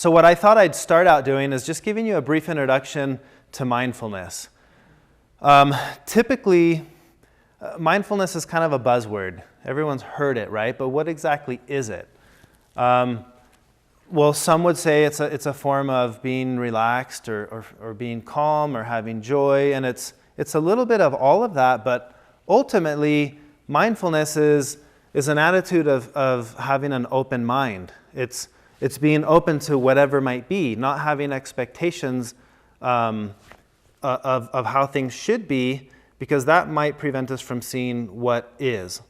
So what I thought I'd start out doing is just giving you a brief introduction to mindfulness. Typically, mindfulness is kind of a buzzword. Everyone's heard it, right? But what exactly is it? Well, some would say it's a form of being relaxed or being calm or having joy, and it's a little bit of all of that, but ultimately, mindfulness is an attitude of having an open mind. It's being open to whatever might be, not having expectations of how things should be, because that might prevent us from seeing what is.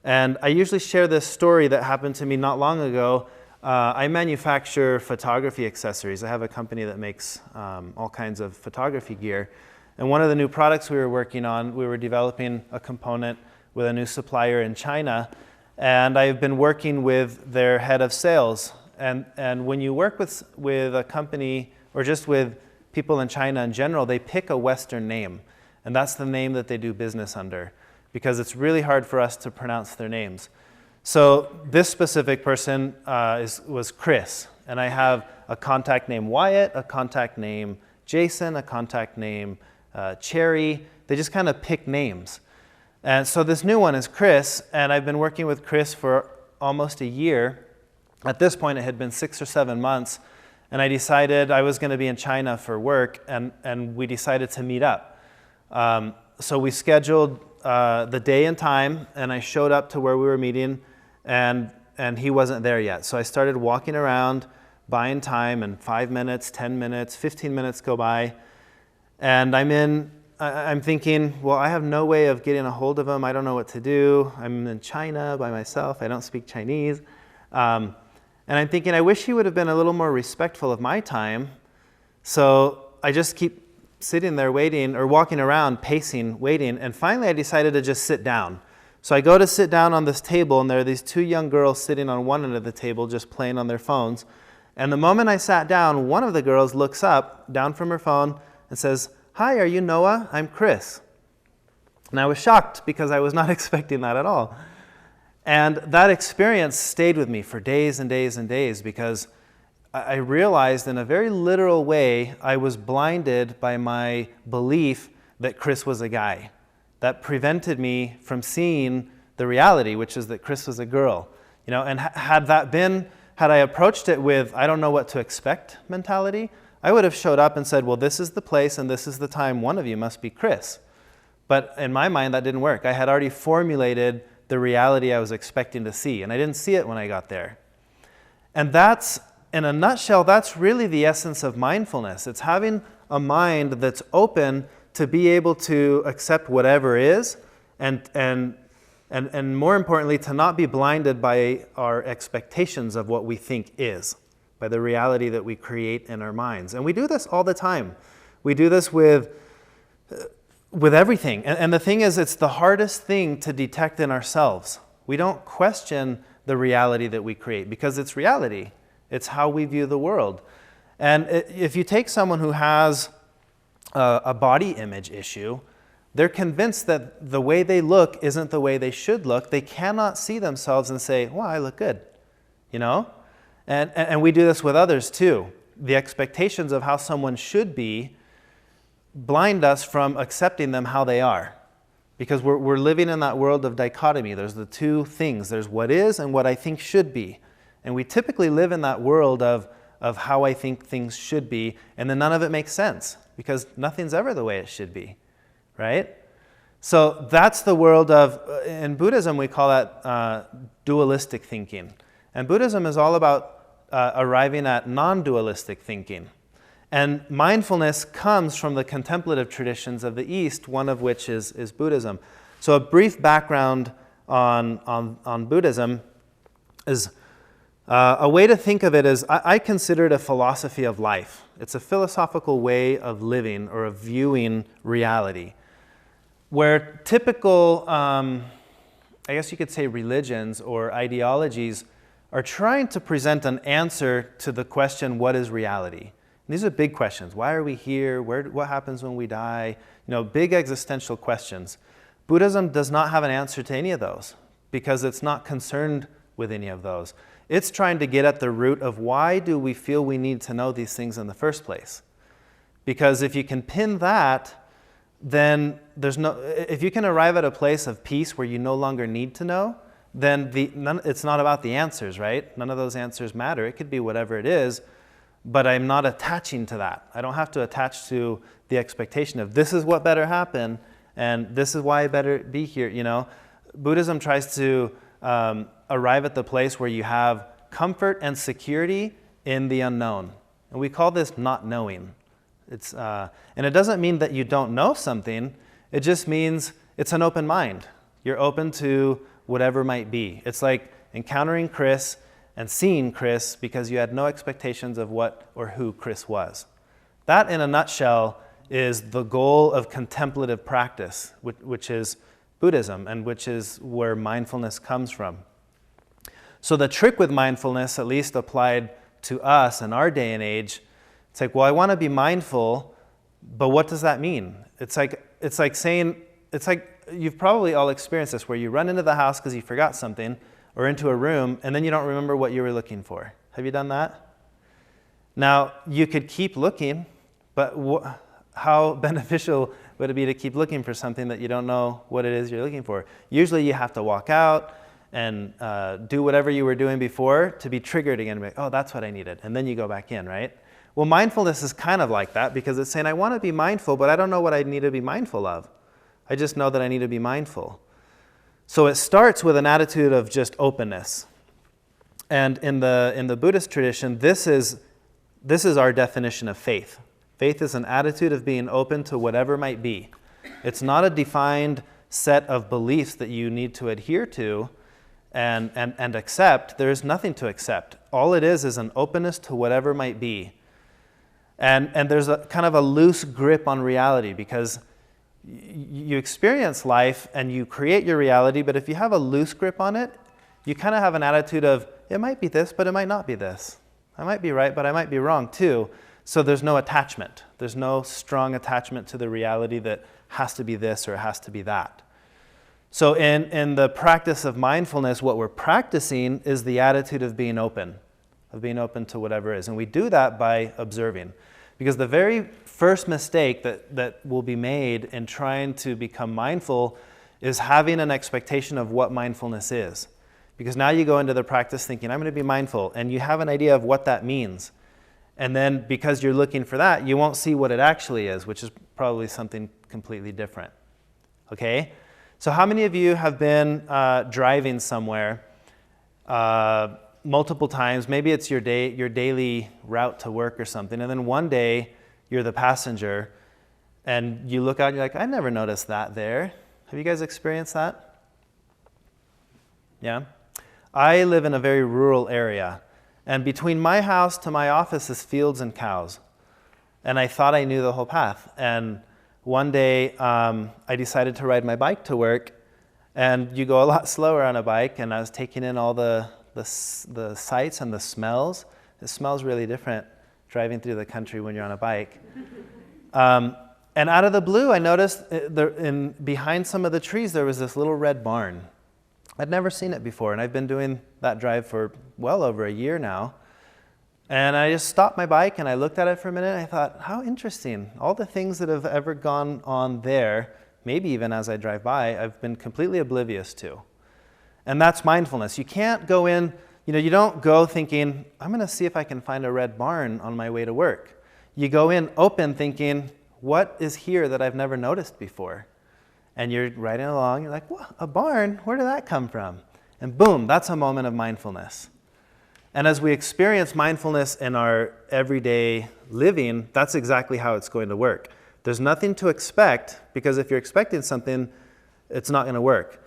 And I usually share this story that happened to me not long ago. I manufacture photography accessories. I have a company that makes all kinds of photography gear. And one of the new products we were working on, we were developing a component with a new supplier in China. And I've been working with their head of sales. And when you work with a company, or just with people in China in general, they pick a Western name. And that's the name that they do business under, because it's really hard for us to pronounce their names. So this specific person was Chris. And I have a contact name Wyatt, a contact name Jason, a contact name Cherry. They just kind of pick names. And so this new one is Chris, and I've been working with Chris for almost a year. At this point, it had been 6 or 7 months, and I decided I was going to be in China for work, and we decided to meet up. So we scheduled the day and time, and I showed up to where we were meeting, and he wasn't there yet. So I started walking around, buying time, and 5 minutes, 10 minutes, 15 minutes go by, and I'm thinking, well, I have no way of getting a hold of him. I don't know what to do. I'm in China by myself. I don't speak Chinese. And I'm thinking, I wish he would have been a little more respectful of my time. So I just keep sitting there waiting, or walking around, pacing, waiting. And finally, I decided to just sit down. So I go to sit down on this table, and there are these 2 young girls sitting on one end of the table, just playing on their phones. And the moment I sat down, one of the girls looks up, down from her phone, and says, "Hi, are you Noah? I'm Chris." And I was shocked, because I was not expecting that at all. And that experience stayed with me for days and days and days, because I realized in a very literal way I was blinded by my belief that Chris was a guy. That prevented me from seeing the reality, which is that Chris was a girl. And had I approached it with, I don't know what to expect mentality, I would have showed up and said, well, this is the place and this is the time, one of you must be Chris. But in my mind, that didn't work. I had already formulated the reality I was expecting to see, and I didn't see it when I got there. And that's, in a nutshell, that's really the essence of mindfulness. It's having a mind that's open to be able to accept whatever is, and more importantly, to not be blinded by our expectations of what we think is, by the reality that we create in our minds. And we do this all the time. We do this with everything. And the thing is, it's the hardest thing to detect in ourselves. We don't question the reality that we create, because it's reality. It's how we view the world. And if you take someone who has a body image issue, they're convinced that the way they look isn't the way they should look. They cannot see themselves and say, well, I look good, And we do this with others too. The expectations of how someone should be blind us from accepting them how they are, because we're living in that world of dichotomy. There's the 2 things. There's what is and what I think should be. And we typically live in that world of how I think things should be, and then none of it makes sense, because nothing's ever the way it should be, right? So that's the world of, in Buddhism, we call that dualistic thinking. And Buddhism is all about arriving at non-dualistic thinking. And mindfulness comes from the contemplative traditions of the East, one of which is Buddhism. So a brief background on Buddhism is a way to think of it is, I consider it a philosophy of life. It's a philosophical way of living or of viewing reality, where typical, I guess you could say, religions or ideologies are trying to present an answer to the question, what is reality? And these are big questions. Why are we here? What happens when we die? Big existential questions. Buddhism does not have an answer to any of those, because it's not concerned with any of those. It's trying to get at the root of why do we feel we need to know these things in the first place. Because if you can pin that, then if you can arrive at a place of peace where you no longer need to know, then it's not about the answers, right? None of those answers matter. It could be whatever it is, but I'm not attaching to that. I don't have to attach to the expectation of this is what better happen, and this is why I better be here, Buddhism tries to arrive at the place where you have comfort and security in the unknown. And we call this not knowing. And it doesn't mean that you don't know something. It just means it's an open mind. You're open to whatever might be. It's like encountering Chris and seeing Chris because you had no expectations of what or who Chris was. That, in a nutshell, is the goal of contemplative practice, which is Buddhism, and which is where mindfulness comes from. So the trick with mindfulness, at least applied to us in our day and age, it's like, well, I want to be mindful, but what does that mean? It's like you've probably all experienced this, where you run into the house because you forgot something, or into a room, and then you don't remember what you were looking for. Have you done that? Now, you could keep looking, but how beneficial would it be to keep looking for something that you don't know what it is you're looking for? Usually you have to walk out and do whatever you were doing before to be triggered again. Like, oh, that's what I needed. And then you go back in, right? Well, mindfulness is kind of like that, because it's saying, I want to be mindful, but I don't know what I need to be mindful of. I just know that I need to be mindful. So it starts with an attitude of just openness. And in the Buddhist tradition, this is our definition of faith. Faith is an attitude of being open to whatever might be. It's not a defined set of beliefs that you need to adhere to and accept. There is nothing to accept. All it is an openness to whatever might be. And there's a kind of a loose grip on reality, because you experience life and you create your reality, but if you have a loose grip on it, you kind of have an attitude of, it might be this, but it might not be this. I might be right, but I might be wrong too. So there's no attachment. There's no strong attachment to the reality that has to be this or it has to be that. So in the practice of mindfulness, what we're practicing is the attitude of being open to whatever is. And we do that by observing. Because the very first mistake that will be made in trying to become mindful is having an expectation of what mindfulness is. Because now you go into the practice thinking, I'm going to be mindful, and you have an idea of what that means. And then because you're looking for that, you won't see what it actually is, which is probably something completely different. Okay? So how many of you have been driving somewhere multiple times? Maybe it's your daily route to work or something, and then one day you're the passenger and you look out and you're like, I never noticed that there. Have you guys experienced that? Yeah? I live in a very rural area, and between my house to my office is fields and cows. And I thought I knew the whole path. And one day I decided to ride my bike to work, and you go a lot slower on a bike, and I was taking in all the sights and the smells. It smells really different driving through the country when you're on a bike. And out of the blue, I noticed behind some of the trees there was this little red barn. I'd never seen it before, and I've been doing that drive for well over a year now. And I just stopped my bike and I looked at it for a minute and I thought, how interesting. All the things that have ever gone on there, maybe even as I drive by, I've been completely oblivious to. And that's mindfulness. You can't go in, you don't go thinking, I'm going to see if I can find a red barn on my way to work. You go in open thinking, what is here that I've never noticed before? And you're riding along, you're like, what, a barn? Where did that come from? And boom, that's a moment of mindfulness. And as we experience mindfulness in our everyday living, that's exactly how it's going to work. There's nothing to expect, because if you're expecting something, it's not going to work.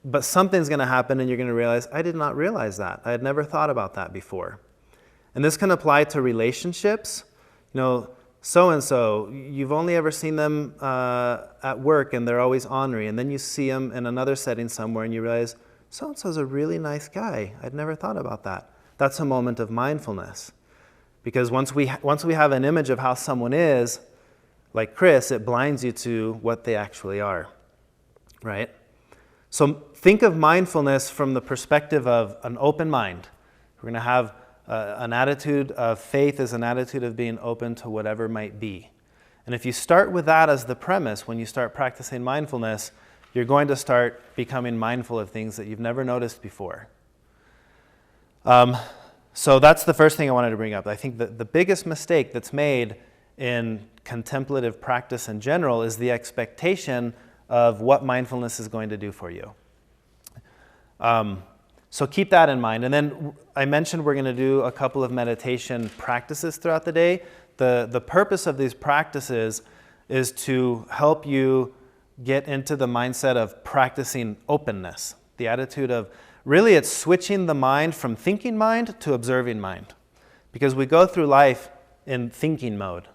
But something's going to happen and you're going to realize, I did not realize that. I had never thought about that before. And this can apply to relationships. So-and-so, you've only ever seen them at work and they're always ornery, and then you see them in another setting somewhere and you realize, so-and-so's a really nice guy. I'd never thought about that. That's a moment of mindfulness. Because once we have an image of how someone is, like Chris, it blinds you to what they actually are, right? So think of mindfulness from the perspective of an open mind. We're going to have an attitude of faith is an attitude of being open to whatever might be. And if you start with that as the premise, when you start practicing mindfulness, you're going to start becoming mindful of things that you've never noticed before. So that's the first thing I wanted to bring up. I think that the biggest mistake that's made in contemplative practice in general is the expectation of what mindfulness is going to do for you. So keep that in mind. And then I mentioned we're going to do a couple of meditation practices throughout the day. The purpose of these practices is to help you get into the mindset of practicing openness, the attitude of really it's switching the mind from thinking mind to observing mind. Because we go through life in thinking mode.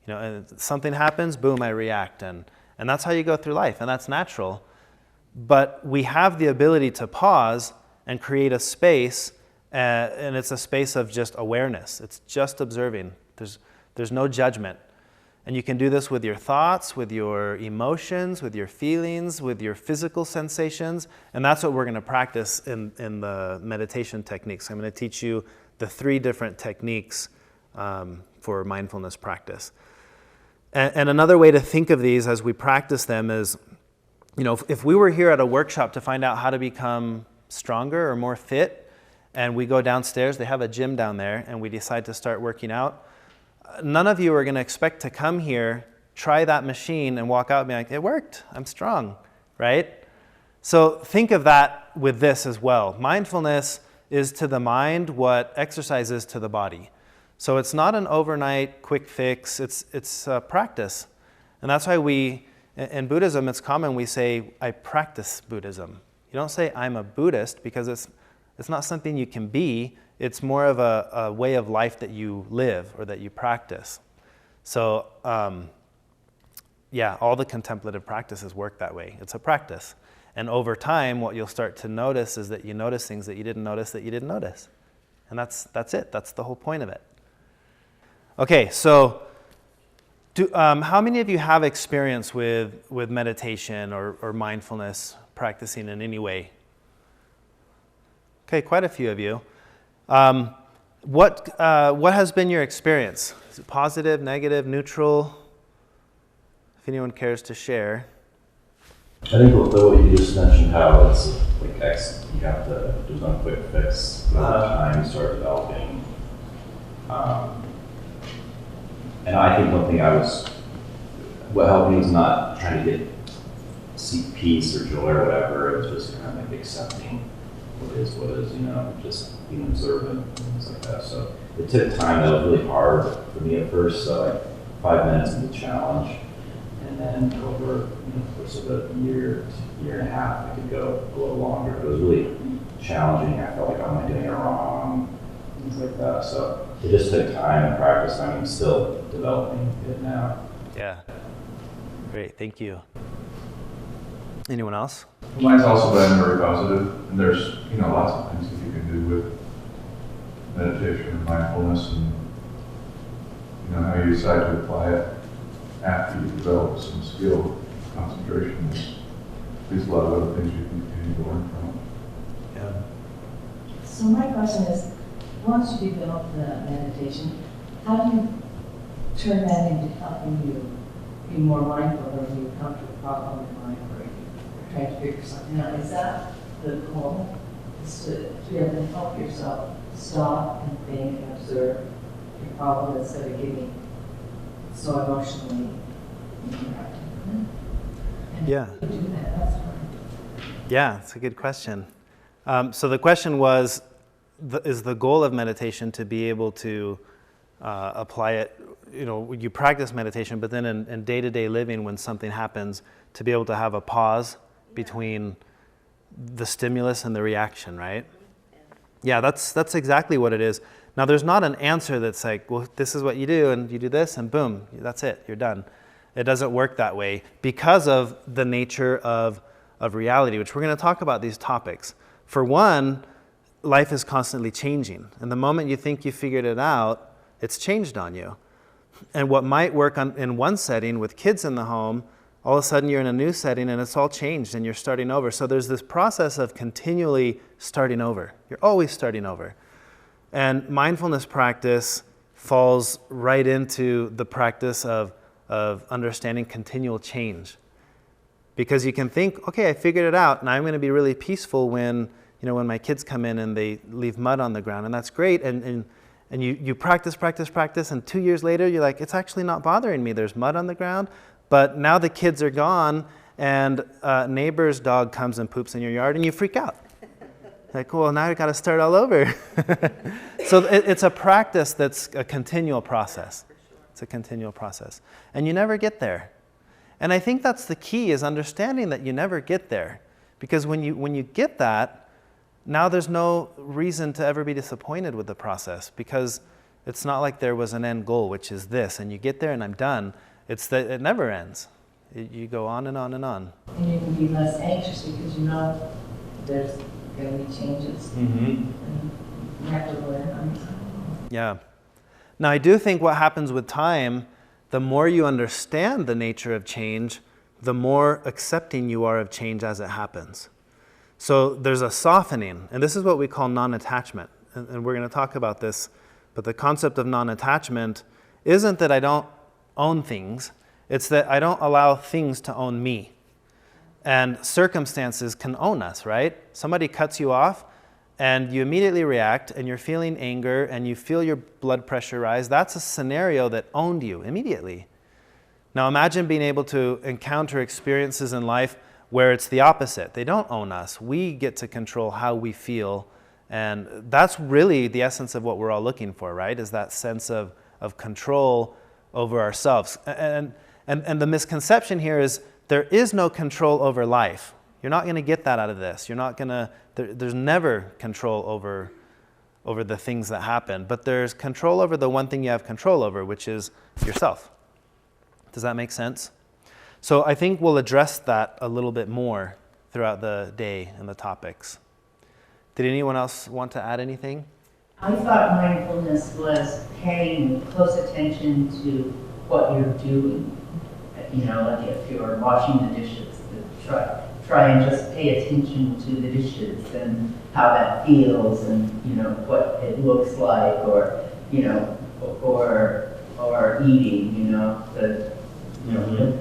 You know, and something happens, boom, I react. And that's how you go through life, and that's natural. But we have the ability to pause and create a space, and it's a space of just awareness. It's just observing. There's no judgment. And you can do this with your thoughts, with your emotions, with your feelings, with your physical sensations. And that's what we're going to practice in the meditation techniques. I'm going to teach you the 3 different techniques for mindfulness practice. And another way to think of these as we practice them is, you know, if we were here at a workshop to find out how to become stronger or more fit, and we go downstairs, they have a gym down there, and we decide to start working out, none of you are going to expect to come here, try that machine, and walk out and be like, it worked, I'm strong, right? So think of that with this as well. Mindfulness is to the mind what exercise is to the body. So it's not an overnight quick fix, it's a practice. And that's why in Buddhism, it's common we say, I practice Buddhism. You don't say, I'm a Buddhist, because it's not something you can be. It's more of a way of life that you live or that you practice. So, all the contemplative practices work that way. It's a practice. And over time, what you'll start to notice is that you notice things that you didn't notice that you didn't notice. And that's it. That's the whole point of it. Okay, so how many of you have experience with meditation or mindfulness practicing in any way? Okay, quite a few of you. What has been your experience? Is it positive, negative, neutral? If anyone cares to share. I think with what you just mentioned, how it's like you have to, there's no quick fix. Over time, you start developing. And I think one thing what helped me was not trying to seek peace or joy or whatever. It was just kind of like accepting what is, you know, just being observant and things like that. So it took time. That was really hard for me at first. So like 5 minutes in the challenge, and then over the course of a year and a half, I could go a little longer. It was really challenging. I felt like, am I doing it wrong? Things like that. So it just took time and practice. I'm still developing it now. Yeah. Great. Thank you. Anyone else? Mine's also been very positive, and there's lots of things that you can do with meditation and mindfulness, and how you decide to apply it after you develop some skill, concentration. There's a lot of other things you can continue to learn from. Yeah. So my question is, once you develop the meditation, how do you turn that into helping you be more mindful when you come to a problem in mind where you're trying to figure something out? Is that the goal? Is to be able to help yourself stop and think and observe your problem instead of getting so emotionally interactive? And Yeah. how do you do that? That's hard. Yeah, it's a good question. So the question was, is the goal of meditation to be able to apply it, you practice meditation, but then in day-to-day living, when something happens, to be able to have a pause between the stimulus and the reaction, right? Yeah, that's exactly what it is. Now, there's not an answer that's like, well, this is what you do, and you do this, and boom, that's it, you're done. It doesn't work that way because of the nature of reality, which we're going to talk about these topics. For one, life is constantly changing. And the moment you think you figured it out, it's changed on you. And what might work in one setting with kids in the home, all of a sudden you're in a new setting and it's all changed and you're starting over. So there's this process of continually starting over. You're always starting over. And mindfulness practice falls right into the practice of understanding continual change. Because you can think, okay, I figured it out, and I'm going to be really peaceful when my kids come in and they leave mud on the ground, and that's great. And you practice, and 2 years later, you're like, it's actually not bothering me. There's mud on the ground, but now the kids are gone, and neighbor's dog comes and poops in your yard, and you freak out. Like, well, now I got to start all over. So it's a practice that's a continual process. It's a continual process. And you never get there. And I think that's the key, is understanding that you never get there. Because when you get that, now there's no reason to ever be disappointed with the process, because it's not like there was an end goal, which is this, and you get there and I'm done. It's that it never ends. You go on and on and on. And you can be less anxious because you know there's going to be changes. Mm-hmm. And you have to learn on your own. Yeah. Now, I do think what happens with time, the more you understand the nature of change, the more accepting you are of change as it happens. So there's a softening, and this is what we call non-attachment. And we're going to talk about this, but the concept of non-attachment isn't that I don't own things, it's that I don't allow things to own me. And circumstances can own us, right? Somebody cuts you off, and you immediately react, and you're feeling anger, and you feel your blood pressure rise. That's a scenario that owned you immediately. Now imagine being able to encounter experiences in life where it's the opposite. They don't own us. We get to control how we feel, and that's really the essence of what we're all looking for, right? Is that sense of control over ourselves. And the misconception here is there is no control over life. You're not going to get that out of this. You're not going to. There's never control over the things that happen, but there's control over the one thing you have control over, which is yourself. Does that make sense? So I think we'll address that a little bit more throughout the day and the topics. Did anyone else want to add anything? I thought mindfulness was paying close attention to what you're doing. Like if you're washing the dishes, try and just pay attention to the dishes and how that feels, and what it looks like, or eating.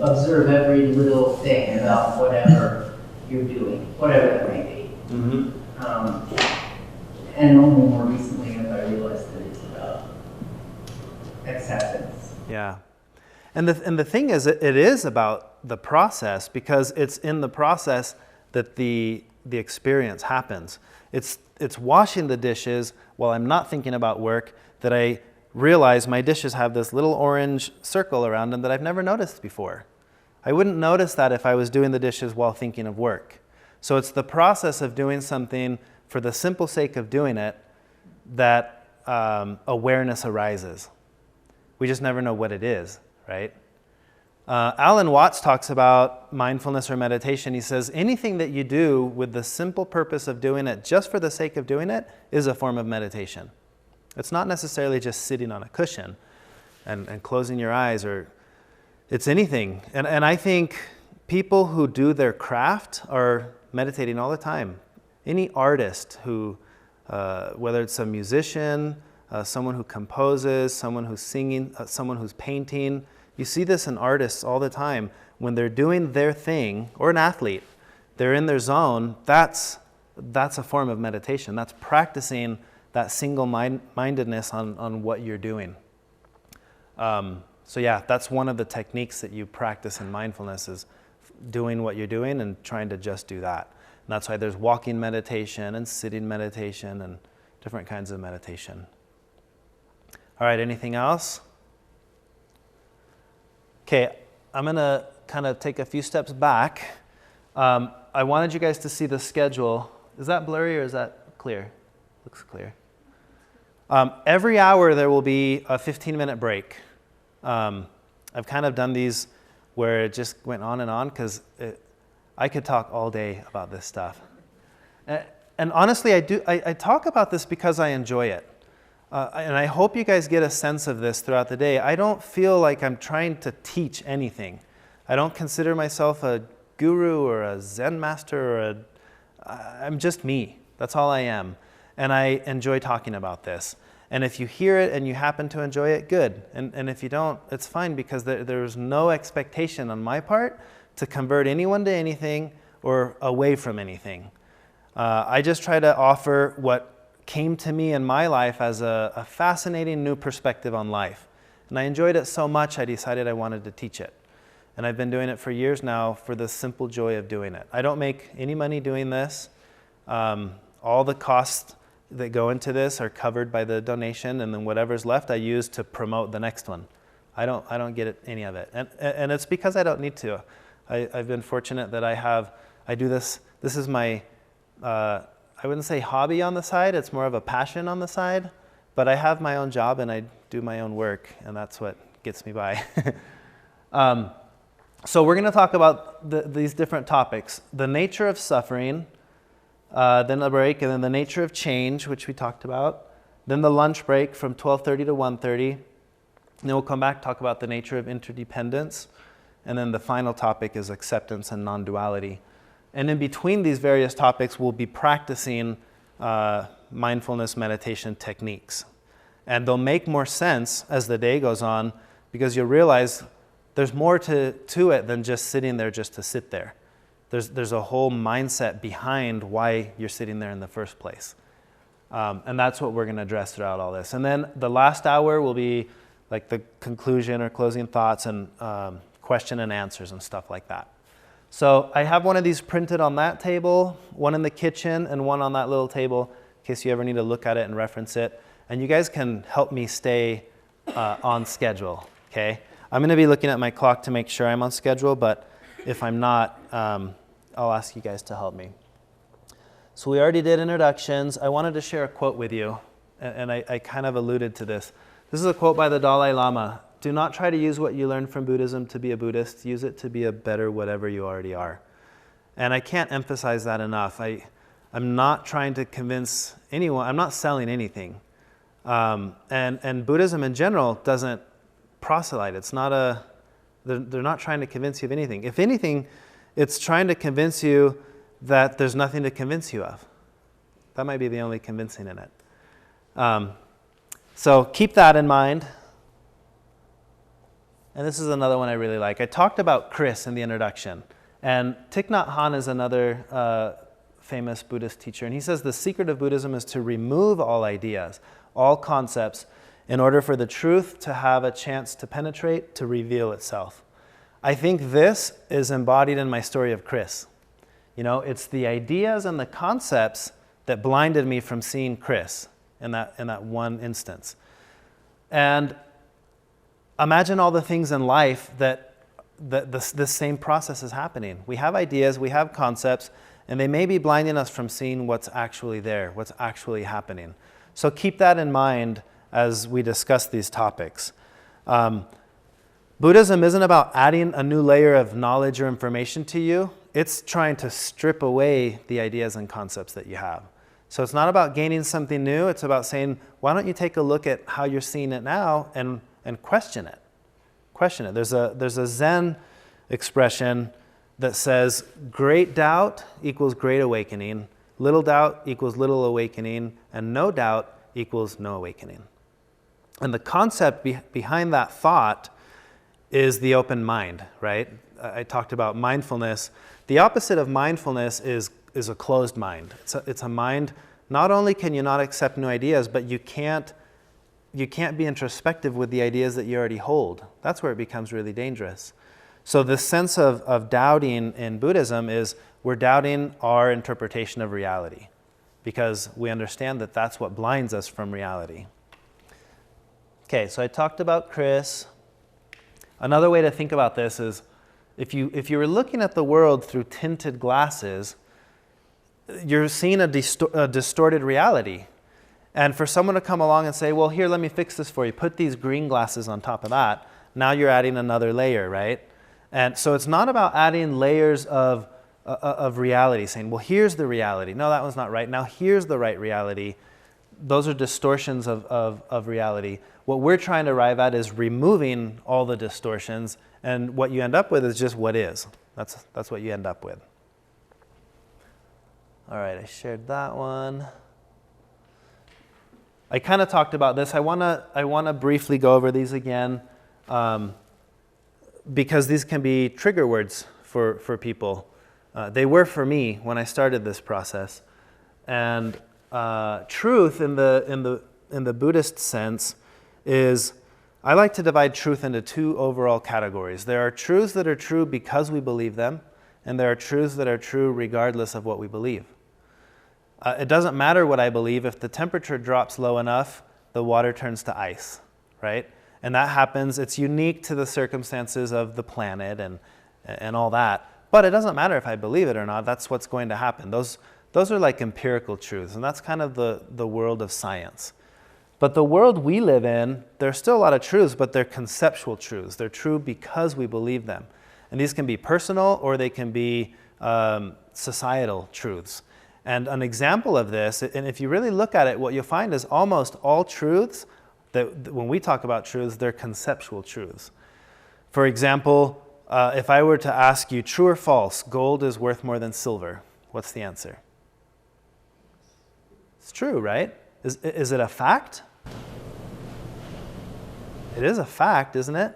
Observe every little thing about whatever you're doing, whatever that may be. Mm-hmm. And only more recently have I realized that it's about acceptance. Yeah. And the thing is, it is about the process, because it's in the process that the experience happens. It's washing the dishes while I'm not thinking about work that I realize my dishes have this little orange circle around them that I've never noticed before. I wouldn't notice that if I was doing the dishes while thinking of work. So it's the process of doing something for the simple sake of doing it that awareness arises. We just never know what it is, right? Alan Watts talks about mindfulness or meditation. He says anything that you do with the simple purpose of doing it just for the sake of doing it is a form of meditation. It's not necessarily just sitting on a cushion and closing your eyes, or it's anything. And I think people who do their craft are meditating all the time. Any artist who, whether it's a musician, someone who composes, someone who's singing, someone who's painting, you see this in artists all the time. When they're doing their thing, or an athlete, they're in their zone, that's a form of meditation. That's practicing that single-mindedness on what you're doing. So yeah, that's one of the techniques that you practice in mindfulness, is doing what you're doing and trying to just do that. And that's why there's walking meditation and sitting meditation and different kinds of meditation. All right, anything else? Okay, I'm going to kind of take a few steps back. I wanted you guys to see the schedule. Is that blurry or is that clear? Looks clear. Every hour there will be a 15-minute break. I've kind of done these where it just went on and on, because I could talk all day about this stuff. And honestly, I talk about this because I enjoy it. And I hope you guys get a sense of this throughout the day. I don't feel like I'm trying to teach anything. I don't consider myself a guru or a Zen master, I'm just me. That's all I am. and I enjoy talking about this. And if you hear it and you happen to enjoy it, good. And if you don't, it's fine, because there's no expectation on my part to convert anyone to anything or away from anything. I just try to offer what came to me in my life as a fascinating new perspective on life. And I enjoyed it so much, I decided I wanted to teach it. And I've been doing it for years now for the simple joy of doing it. I don't make any money doing this. All the costs that go into this are covered by the donation, and then whatever's left I use to promote the next one. I don't get any of it. And it's because I don't need to. I've been fortunate that I do this. This is my, I wouldn't say hobby on the side, it's more of a passion on the side, but I have my own job and I do my own work, and that's what gets me by. So we're going to talk about these different topics: the nature of suffering, then a break, and then the nature of change, which we talked about, then the lunch break from 12:30 to 1:30, and then we'll come back, talk about the nature of interdependence, and then the final topic is acceptance and non-duality. And in between these various topics, we'll be practicing mindfulness meditation techniques. And they'll make more sense as the day goes on, because you'll realize there's more to it than just sitting there just to sit there. There's a whole mindset behind why you're sitting there in the first place. And that's what we're going to address throughout all this. And then the last hour will be like the conclusion or closing thoughts and question and answers and stuff like that. So I have one of these printed on that table, one in the kitchen, and one on that little table in case you ever need to look at it and reference it. And you guys can help me stay on schedule, okay? I'm going to be looking at my clock to make sure I'm on schedule, but if I'm not, I'll ask you guys to help me. So we already did introductions. I wanted to share a quote with you, and I kind of alluded to this. This is a quote by the Dalai Lama. Do not try to use what you learned from Buddhism to be a Buddhist. Use it to be a better whatever you already are. And I can't emphasize that enough. I'm not trying to convince anyone. I'm not selling anything. And Buddhism in general doesn't proselyte. It's not they're not trying to convince you of anything. If anything, it's trying to convince you that there's nothing to convince you of. That might be the only convincing in it. So keep that in mind. And this is another one I really like. I talked about Chris in the introduction. And Thich Nhat Hanh is another famous Buddhist teacher. And he says the secret of Buddhism is to remove all ideas, all concepts, in order for the truth to have a chance to penetrate, to reveal itself. I think this is embodied in my story of Chris. You know, it's the ideas and the concepts that blinded me from seeing Chris in that one instance. And imagine all the things in life that this same process is happening. We have ideas, we have concepts, and they may be blinding us from seeing what's actually there, what's actually happening. So keep that in mind as we discuss these topics. Buddhism isn't about adding a new layer of knowledge or information to you. It's trying to strip away the ideas and concepts that you have. So it's not about gaining something new. It's about saying, why don't you take a look at how you're seeing it now and question it. Question it. There's a Zen expression that says great doubt equals great awakening, little doubt equals little awakening, and no doubt equals no awakening. And the concept behind that thought is the open mind, right? I talked about mindfulness. The opposite of mindfulness is a closed mind. It's a mind, not only can you not accept new ideas, but you can't be introspective with the ideas that you already hold. That's where it becomes really dangerous. So the sense of doubting in Buddhism is we're doubting our interpretation of reality because we understand that that's what blinds us from reality. Okay, so I talked about Chris. Another way to think about this is if you were looking at the world through tinted glasses, you're seeing a distorted reality. And for someone to come along and say, well, here, let me fix this for you. Put these green glasses on top of that. Now you're adding another layer, right? And so it's not about adding layers of reality, saying, well, here's the reality. No, that one's not right. Now here's the right reality. Those are distortions of reality. What we're trying to arrive at is removing all the distortions, and what you end up with is just what is. That's what you end up with. All right, I shared that one. I kind of talked about this. I wanna briefly go over these again, because these can be trigger words for people. They were for me when I started this process. And truth in the Buddhist sense is, I like to divide truth into two overall categories. There are truths that are true because we believe them, and there are truths that are true regardless of what we believe. It doesn't matter what I believe. If the temperature drops low enough, the water turns to ice, right? And that happens. It's unique to the circumstances of the planet and all that. But it doesn't matter if I believe it or not. That's what's going to happen. Those are like empirical truths, and that's kind of the world of science. But the world we live in, there's still a lot of truths, but they're conceptual truths. They're true because we believe them. And these can be personal, or they can be societal truths. And an example of this, and if you really look at it, what you'll find is almost all truths, that when we talk about truths, they're conceptual truths. For example, if I were to ask you, true or false, gold is worth more than silver, what's the answer? It's true, right? Is it a fact? It is a fact, isn't it?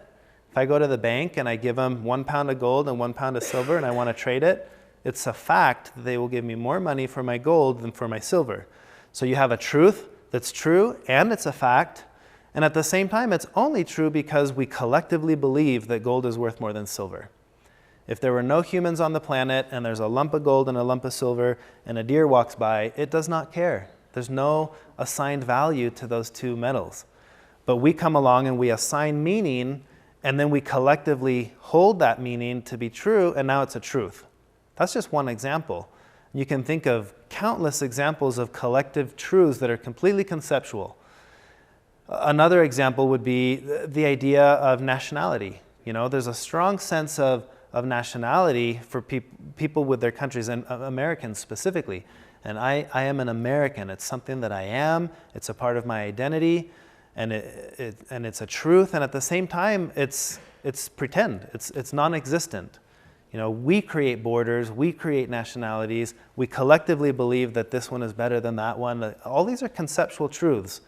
If I go to the bank and I give them 1 pound of gold and 1 pound of silver and I want to trade it, it's a fact that they will give me more money for my gold than for my silver. So you have a truth that's true and it's a fact. And at the same time, it's only true because we collectively believe that gold is worth more than silver. If there were no humans on the planet and there's a lump of gold and a lump of silver and a deer walks by, it does not care. There's no assigned value to those two metals. But we come along and we assign meaning, and then we collectively hold that meaning to be true, and now it's a truth. That's just one example. You can think of countless examples of collective truths that are completely conceptual. Another example would be the idea of nationality. You know, there's a strong sense of nationality for people with their countries, and Americans specifically. And I am an American. It's something that I am. It's a part of my identity, and it's a truth. And at the same time, it's pretend. It's non-existent. You know, we create borders. We create nationalities. We collectively believe that this one is better than that one. All these are conceptual truths.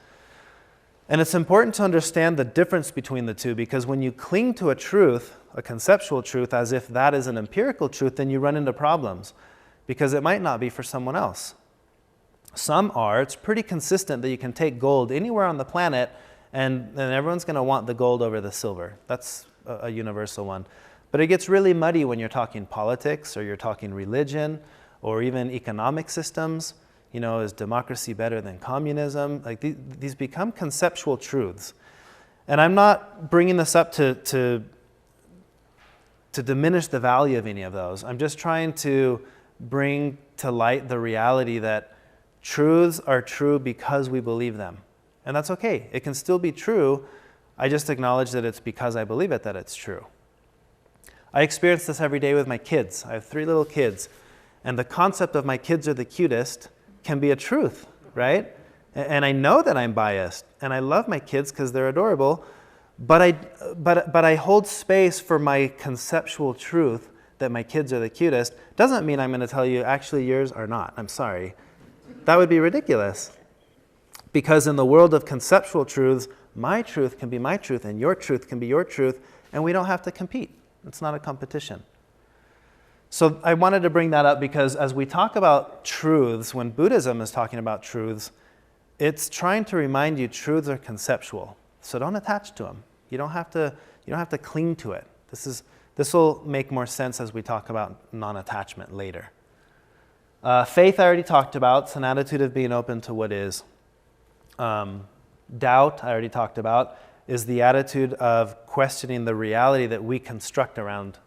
And it's important to understand the difference between the two, because when you cling to a truth, a conceptual truth, as if that is an empirical truth, then you run into problems, because it might not be for someone else. Some are. It's pretty consistent that you can take gold anywhere on the planet and everyone's going to want the gold over the silver. That's a universal one. But it gets really muddy when you're talking politics, or you're talking religion, or even economic systems. You know, is democracy better than communism? Like these become conceptual truths. And I'm not bringing this up to diminish the value of any of those. I'm just trying to bring to light the reality that truths are true because we believe them. And that's okay. It can still be true. I just acknowledge that it's because I believe it that it's true. I experience this every day with my kids. I have 3 little kids. And the concept of my kids are the cutest can be a truth, right? And I know that I'm biased, and I love my kids because they're adorable, but I hold space for my conceptual truth that my kids are the cutest. Doesn't mean I'm going to tell you, actually, yours are not. I'm sorry. That would be ridiculous. Because in the world of conceptual truths, my truth can be my truth, and your truth can be your truth, and we don't have to compete. It's not a competition. So I wanted to bring that up because as we talk about truths, when Buddhism is talking about truths, it's trying to remind you truths are conceptual. So don't attach to them. You don't have to cling to it. This will make more sense as we talk about non-attachment later. Faith I already talked about. It's an attitude of being open to what is. Doubt I already talked about is the attitude of questioning the reality that we construct around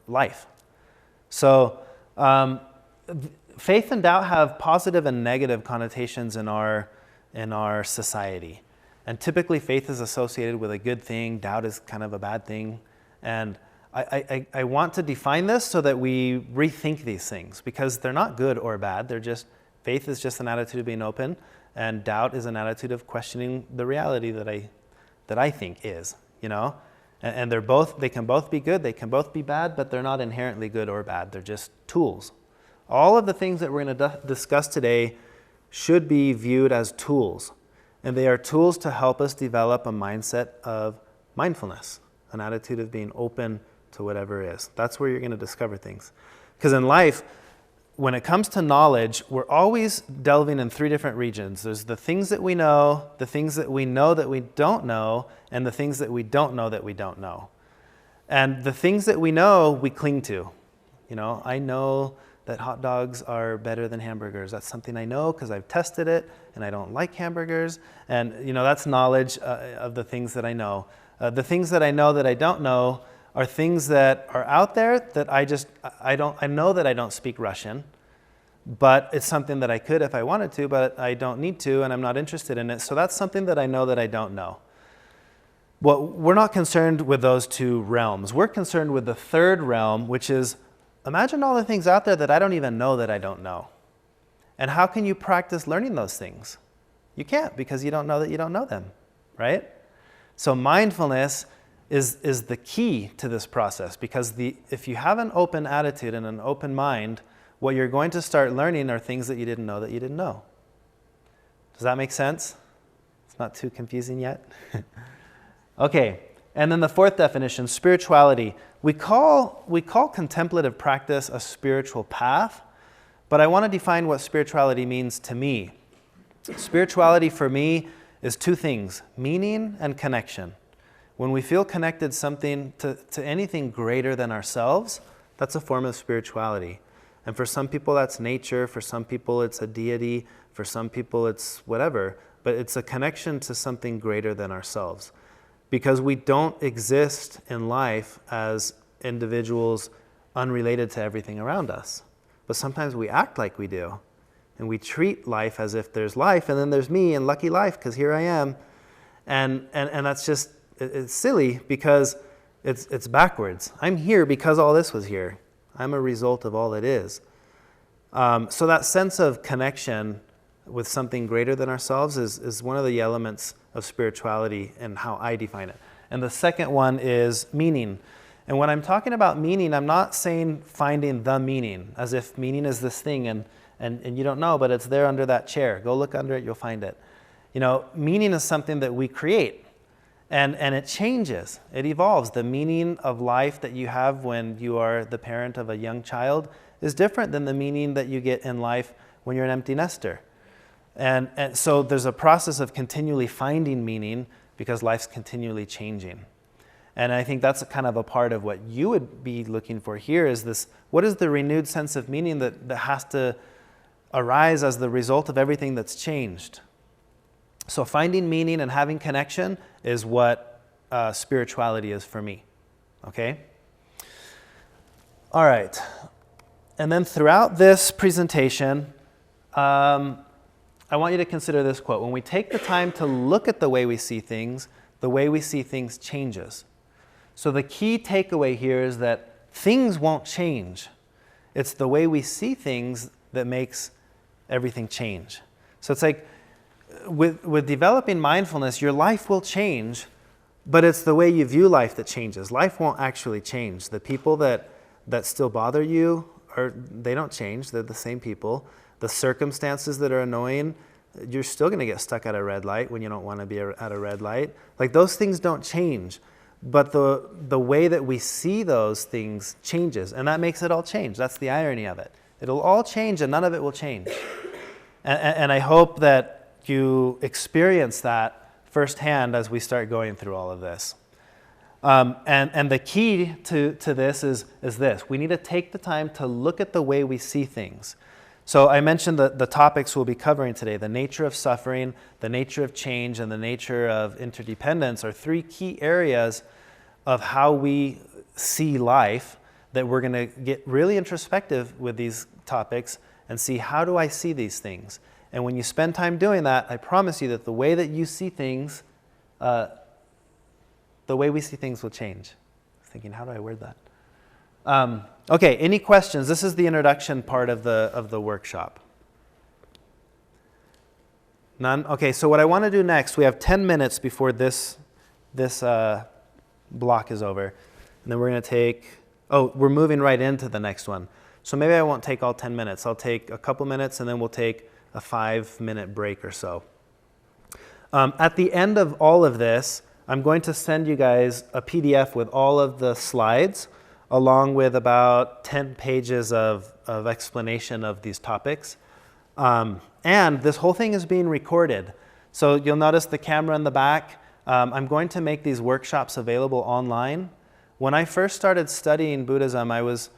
life. So faith and doubt have positive and negative connotations in our society. And typically faith is associated with a good thing, doubt is kind of a bad thing. And I want to define this so that we rethink these things, because they're not good or bad. They're just, faith is just an attitude of being open, and doubt is an attitude of questioning the reality that I think is, you know? And they can both be good, they can both be bad, but they're not inherently good or bad. They're just tools. All of the things that we're going to discuss today should be viewed as tools. And they are tools to help us develop a mindset of mindfulness, an attitude of being open to whatever is. That's where you're going to discover things. Because in life, when it comes to knowledge, we're always delving in three different regions. There's the things that we know, the things that we know that we don't know, and the things that we don't know that we don't know. And the things that we know, we cling to. You know, I know that hot dogs are better than hamburgers. That's something I know because I've tested it, and I don't like hamburgers. And, you know, that's knowledge of the things that I know. The things that I know that I don't know are things that are out there that I know that I don't speak Russian, but it's something that I could if I wanted to, but I don't need to, and I'm not interested in it. So that's something that I know that I don't know. Well, we're not concerned with those two realms. We're concerned with the third realm, which is, imagine all the things out there that I don't even know that I don't know. And how can you practice learning those things? You can't, because you don't know that you don't know them, right? So mindfulness is the key to this process, because if you have an open attitude and an open mind, what you're going to start learning are things that you didn't know that you didn't know. Does that make sense? It's not too confusing yet? Okay, and then the fourth definition, spirituality. We call contemplative practice a spiritual path, but I want to define what spirituality means to me. Spirituality for me is two things, meaning and connection. When we feel connected to anything greater than ourselves, that's a form of spirituality. And for some people that's nature, for some people it's a deity, for some people it's whatever, but it's a connection to something greater than ourselves. Because we don't exist in life as individuals unrelated to everything around us. But sometimes we act like we do. And we treat life as if there's life, and then there's me, and lucky life, because here I am. And that's just, it's silly, because it's backwards. I'm here because all this was here. I'm a result of all that is. So that sense of connection with something greater than ourselves is one of the elements of spirituality and how I define it. And the second one is meaning. And when I'm talking about meaning, I'm not saying finding the meaning, as if meaning is this thing and you don't know, but it's there under that chair. Go look under it, you'll find it. You know, meaning is something that we create. And it changes, it evolves. The meaning of life that you have when you are the parent of a young child is different than the meaning that you get in life when you're an empty nester. And so there's a process of continually finding meaning because life's continually changing. And I think that's kind of a part of what you would be looking for here is this, what is the renewed sense of meaning that has to arise as the result of everything that's changed? So finding meaning and having connection is what spirituality is for me, okay? All right. And then throughout this presentation, I want you to consider this quote. When we take the time to look at the way we see things changes. So the key takeaway here is that things won't change. It's the way we see things that makes everything change. So it's like with developing mindfulness, your life will change, but it's the way you view life that changes. Life won't actually change. The people that still bother you, they don't change. They're the same people. The circumstances that are annoying, you're still going to get stuck at a red light when you don't want to be at a red light. Like those things don't change. But the way that we see those things changes, and that makes it all change. That's the irony of it. It'll all change and none of it will change. And I hope that you experience that firsthand as we start going through all of this. And the key to this is this. We need to take the time to look at the way we see things. So I mentioned the topics we'll be covering today. The nature of suffering, the nature of change, and the nature of interdependence are three key areas of how we see life that we're going to get really introspective with these topics and see, how do I see these things? And when you spend time doing that, I promise you that the way that you see things, the way we see things will change. I was thinking, how do I word that? Okay, any questions? This is the introduction part of the workshop. None? Okay, so what I want to do next, we have 10 minutes before this block is over. And then we're going to we're moving right into the next one. So maybe I won't take all 10 minutes. I'll take a couple minutes and then we'll take a 5-minute break or so. At the end of all of this, I'm going to send you guys a PDF with all of the slides, along with about 10 pages of explanation of these topics. And this whole thing is being recorded. So you'll notice the camera in the back. I'm going to make these workshops available online. When I first started studying Buddhism, I was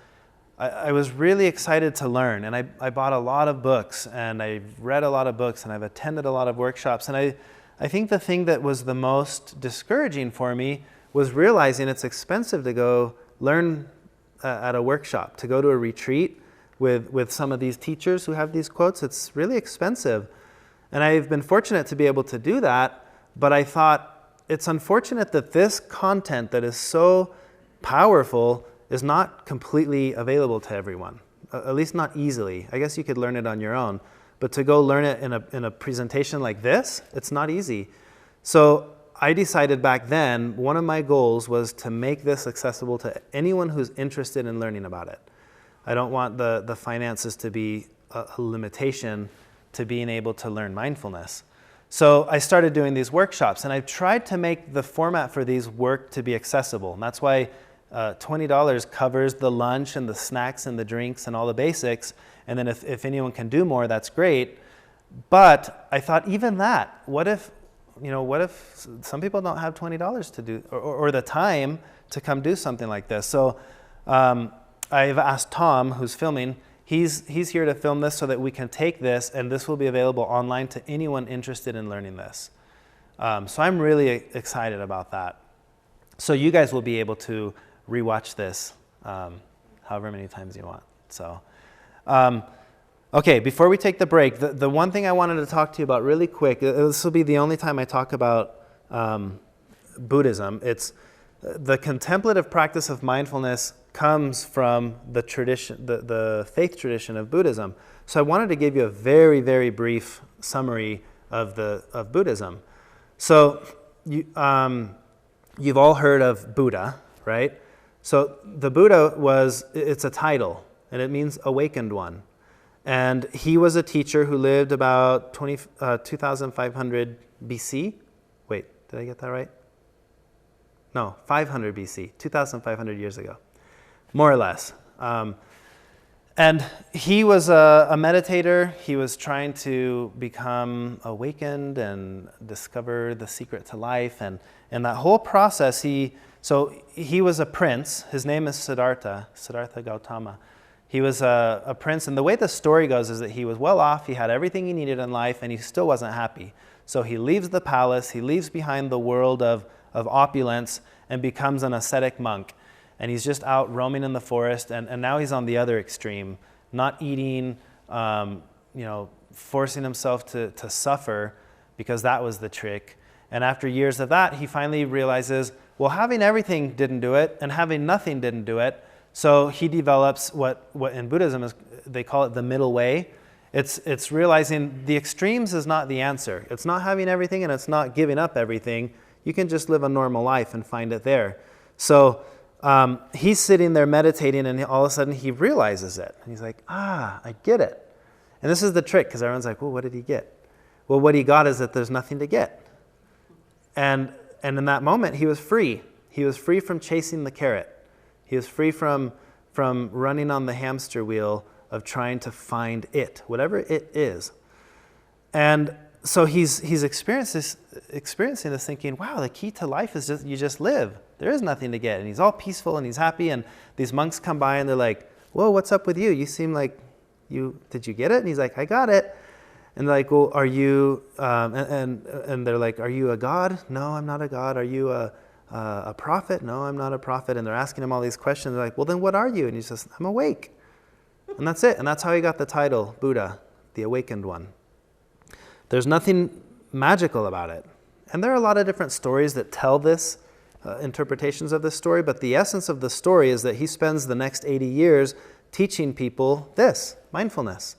really excited to learn, and I bought a lot of books, and I've read a lot of books, and I've attended a lot of workshops. And I think the thing that was the most discouraging for me was realizing it's expensive to go learn at a workshop, to go to a retreat with some of these teachers who have these quotes. It's really expensive. And I've been fortunate to be able to do that, but I thought it's unfortunate that this content that is so powerful is not completely available to everyone, at least not easily. I guess you could learn it on your own, but to go learn it in a presentation like this, it's not easy. So I decided back then, one of my goals was to make this accessible to anyone who's interested in learning about it. I don't want the finances to be a limitation to being able to learn mindfulness. So I started doing these workshops, and I tried to make the format for these work to be accessible. And that's why $20 covers the lunch and the snacks and the drinks and all the basics. And then if anyone can do more, that's great. But I thought, even that, what if some people don't have $20 to do, or the time to come do something like this? So I've asked Tom, who's filming, he's here to film this so that we can take this, and this will be available online to anyone interested in learning this. So I'm really excited about that. So you guys will be able to rewatch this however many times you want. So, okay, before we take the break, the one thing I wanted to talk to you about really quick, this will be the only time I talk about Buddhism. It's the contemplative practice of mindfulness comes from the tradition, the faith tradition of Buddhism. So I wanted to give you a very, very brief summary of Buddhism. So you've all heard of Buddha, right? So the Buddha it's a title, and it means awakened one. And he was a teacher who lived about 2,500 BC. Wait, did I get that right? No, 500 BC, 2,500 years ago, more or less. And he was a meditator. He was trying to become awakened and discover the secret to life. And in that whole process, he was a prince. His name is Siddhartha Gautama. He was a prince, and the way the story goes is that he was well off, he had everything he needed in life, and he still wasn't happy. So he leaves the palace, he leaves behind the world of opulence, and becomes an ascetic monk. And he's just out roaming in the forest, and now he's on the other extreme, not eating, forcing himself to suffer, because that was the trick. And after years of that, he finally realizes, well, having everything didn't do it, and having nothing didn't do it. So he develops what in Buddhism they call it the middle way. It's realizing the extremes is not the answer. It's not having everything, and it's not giving up everything. You can just live a normal life and find it there. So he's sitting there meditating, and all of a sudden he realizes it. And he's like, I get it. And this is the trick, because everyone's like, well, what did he get? Well, what he got is that there's nothing to get. And in that moment, he was free. He was free from chasing the carrot. He was free from running on the hamster wheel of trying to find it, whatever it is. And so he's experiencing this thinking, wow, the key to life is you just live. There is nothing to get. And he's all peaceful and he's happy. And these monks come by and they're like, whoa, what's up with you? You seem like did you get it? And he's like, I got it. And they're like, well, are you, and they're like, are you a god? No, I'm not a god. Are you a prophet? No, I'm not a prophet. And they're asking him all these questions. They're like, well, then what are you? And he says, I'm awake. And that's it. And that's how he got the title, Buddha, the awakened one. There's nothing magical about it. And there are a lot of different stories that tell this, interpretations of this story, but the essence of the story is that he spends the next 80 years teaching people this, mindfulness.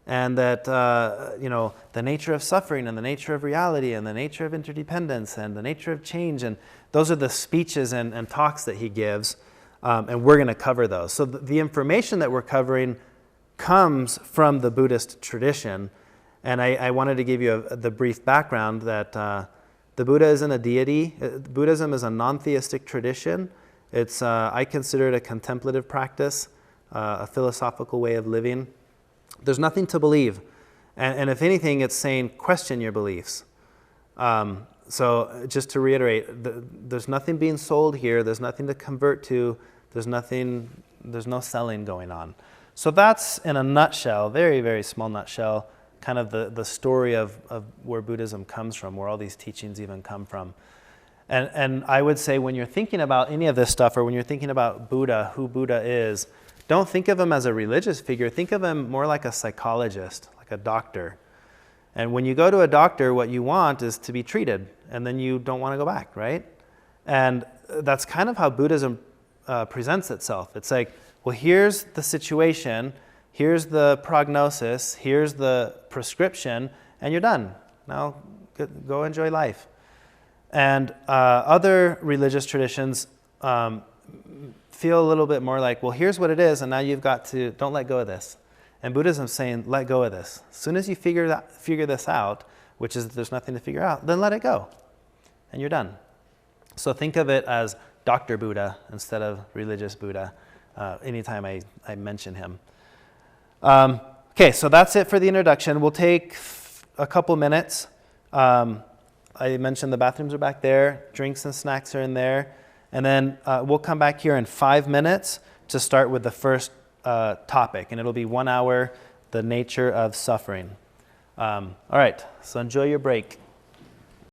And that, the nature of suffering and the nature of reality and the nature of interdependence and the nature of change. And those are the speeches and talks that he gives. And we're going to cover those. So the information that we're covering comes from the Buddhist tradition. And I wanted to give you the brief background that the Buddha isn't a deity. Buddhism is a non-theistic tradition. It's, I consider it a contemplative practice, a philosophical way of living. There's nothing to believe. And if anything, it's saying question your beliefs. So just to reiterate, there's nothing being sold here. There's nothing to convert to. There's no selling going on. So that's, in a nutshell, very, very small nutshell, kind of the story of where Buddhism comes from, where all these teachings even come from. And I would say when you're thinking about any of this stuff, or when you're thinking about Buddha, who Buddha is, don't think of him as a religious figure. Think of him more like a psychologist, like a doctor. And when you go to a doctor, what you want is to be treated, and then you don't want to go back, right? And that's kind of how Buddhism presents itself. It's like, well, here's the situation, here's the prognosis, here's the prescription, and you're done. Now go enjoy life. And other religious traditions feel a little bit more like, well, here's what it is, and now you've got to, don't let go of this. And Buddhism's saying, let go of this. As soon as you figure this out, which is that there's nothing to figure out, then let it go, and you're done. So think of it as Dr. Buddha instead of religious Buddha, anytime I mention him. Okay, so that's it for the introduction. We'll take a couple minutes. I mentioned the bathrooms are back there, drinks and snacks are in there, and then we'll come back here in 5 minutes to start with the first topic, and it'll be 1 hour, the nature of suffering. All right, so enjoy your break.